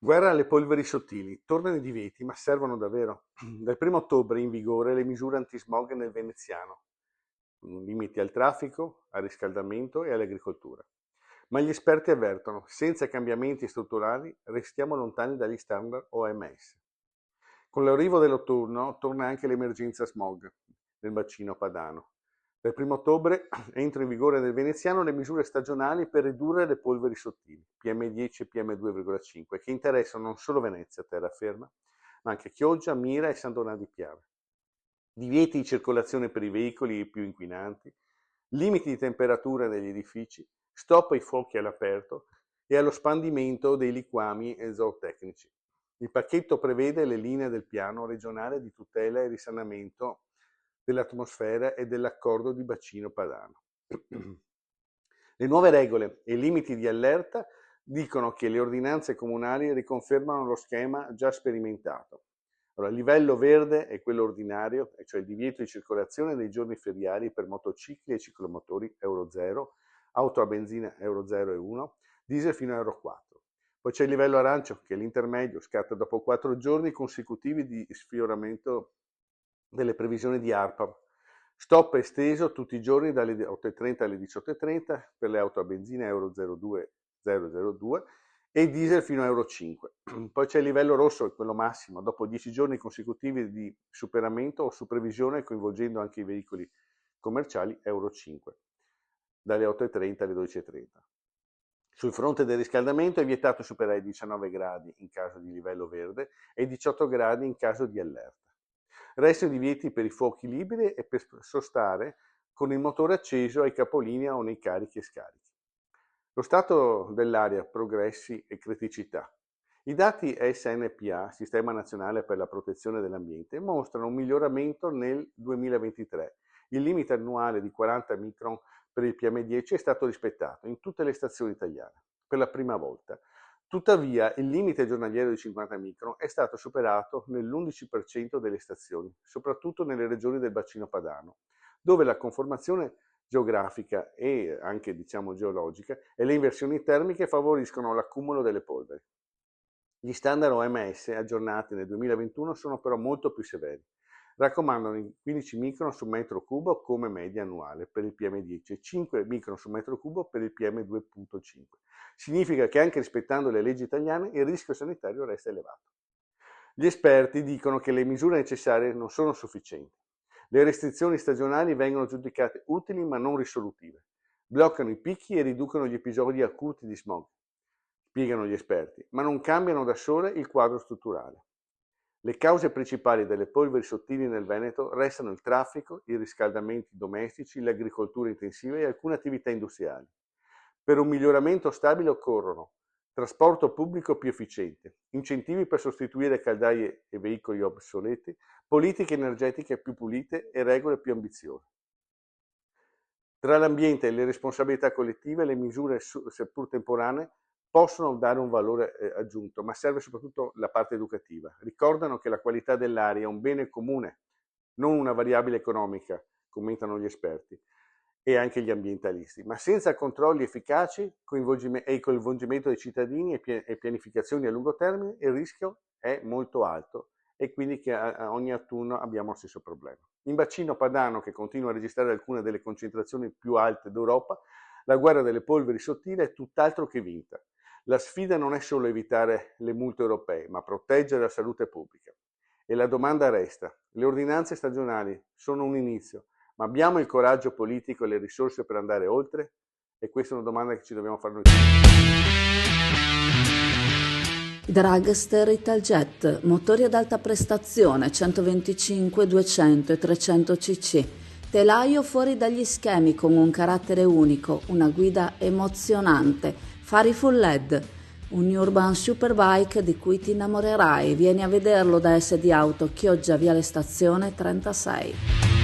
Guerra alle polveri sottili. Tornano i divieti, ma servono davvero. Dal 1° ottobre in vigore le misure antismog nel veneziano. Limiti al traffico, al riscaldamento e all'agricoltura. Ma gli esperti avvertono, senza cambiamenti strutturali restiamo lontani dagli standard OMS. Con l'arrivo dell'autunno torna anche l'emergenza smog nel bacino padano. Dal 1° ottobre entra in vigore nel veneziano le misure stagionali per ridurre le polveri sottili, PM10 e PM2,5, che interessano non solo Venezia, terraferma, ma anche Chioggia, Mira e San Donà di Piave. Divieti di circolazione per i veicoli più inquinanti, limiti di temperatura negli edifici, stop ai fuochi all'aperto e allo spandimento dei liquami zootecnici. Il pacchetto prevede le linee del piano regionale di tutela e risanamento dell'atmosfera e dell'accordo di bacino padano. Le nuove regole e limiti di allerta dicono che le ordinanze comunali riconfermano lo schema già sperimentato. Allora, il livello verde è quello ordinario, cioè il divieto di circolazione nei giorni feriali per motocicli e ciclomotori Euro 0, auto a benzina Euro 0 e 1, diesel fino a Euro 4. Poi c'è il livello arancio, che è l'intermedio, scatta dopo 4 giorni consecutivi di sfioramento delle previsioni di ARPA. Stop esteso tutti i giorni dalle 8.30 alle 18.30 per le auto a benzina Euro 02, 002 e diesel fino a Euro 5. Poi c'è il livello rosso, quello massimo, dopo 10 giorni consecutivi di superamento o supervisione coinvolgendo anche i veicoli commerciali Euro 5, dalle 8.30 alle 12.30. Sul fronte del riscaldamento è vietato superare i 19 gradi in caso di livello verde e i 18 gradi in caso di allerta. Restano i divieti per i fuochi liberi e per sostare con il motore acceso ai capolinea o nei carichi e scarichi. Lo stato dell'aria, progressi e criticità. I dati SNPA, Sistema Nazionale per la Protezione dell'Ambiente, mostrano un miglioramento nel 2023. Il limite annuale di 40 micron per il PM10 è stato rispettato in tutte le stazioni italiane, per la prima volta. Tuttavia, il limite giornaliero di 50 micron è stato superato nell'11% delle stazioni, soprattutto nelle regioni del bacino padano, dove la conformazione geografica e anche geologica e le inversioni termiche favoriscono l'accumulo delle polveri. Gli standard OMS aggiornati nel 2021 sono però molto più severi. Raccomandano i 15 micron su metro cubo come media annuale per il PM10 e 5 micron su metro cubo per il PM2,5. Significa che anche rispettando le leggi italiane il rischio sanitario resta elevato. Gli esperti dicono che le misure necessarie non sono sufficienti. Le restrizioni stagionali vengono giudicate utili ma non risolutive. Bloccano i picchi e riducono gli episodi acuti di smog, spiegano gli esperti, ma non cambiano da sole il quadro strutturale. Le cause principali delle polveri sottili nel Veneto restano il traffico, i riscaldamenti domestici, l'agricoltura intensiva e alcune attività industriali. Per un miglioramento stabile occorrono trasporto pubblico più efficiente, incentivi per sostituire caldaie e veicoli obsoleti, politiche energetiche più pulite e regole più ambiziose. Tra l'ambiente e le responsabilità collettive, le misure, seppur temporanee, possono dare un valore aggiunto, ma serve soprattutto la parte educativa. Ricordano che la qualità dell'aria è un bene comune, non una variabile economica, commentano gli esperti e anche gli ambientalisti, ma senza controlli efficaci e il coinvolgimento dei cittadini e pianificazioni a lungo termine, il rischio è molto alto e quindi che a ogni autunno abbiamo lo stesso problema. In bacino padano, che continua a registrare alcune delle concentrazioni più alte d'Europa, la guerra delle polveri sottili è tutt'altro che vinta. La sfida non è solo evitare le multe europee, ma proteggere la salute pubblica. E la domanda resta: le ordinanze stagionali sono un inizio, ma abbiamo il coraggio politico e le risorse per andare oltre? E questa è una domanda che ci dobbiamo fare noi tutti. Dragster Italjet, motori ad alta prestazione 125, 200 e 300 cc. Telaio fuori dagli schemi con un carattere unico, una guida emozionante, fari full LED, un urban superbike di cui ti innamorerai. Vieni a vederlo da SD Auto, Chioggia, Viale Stazione 36.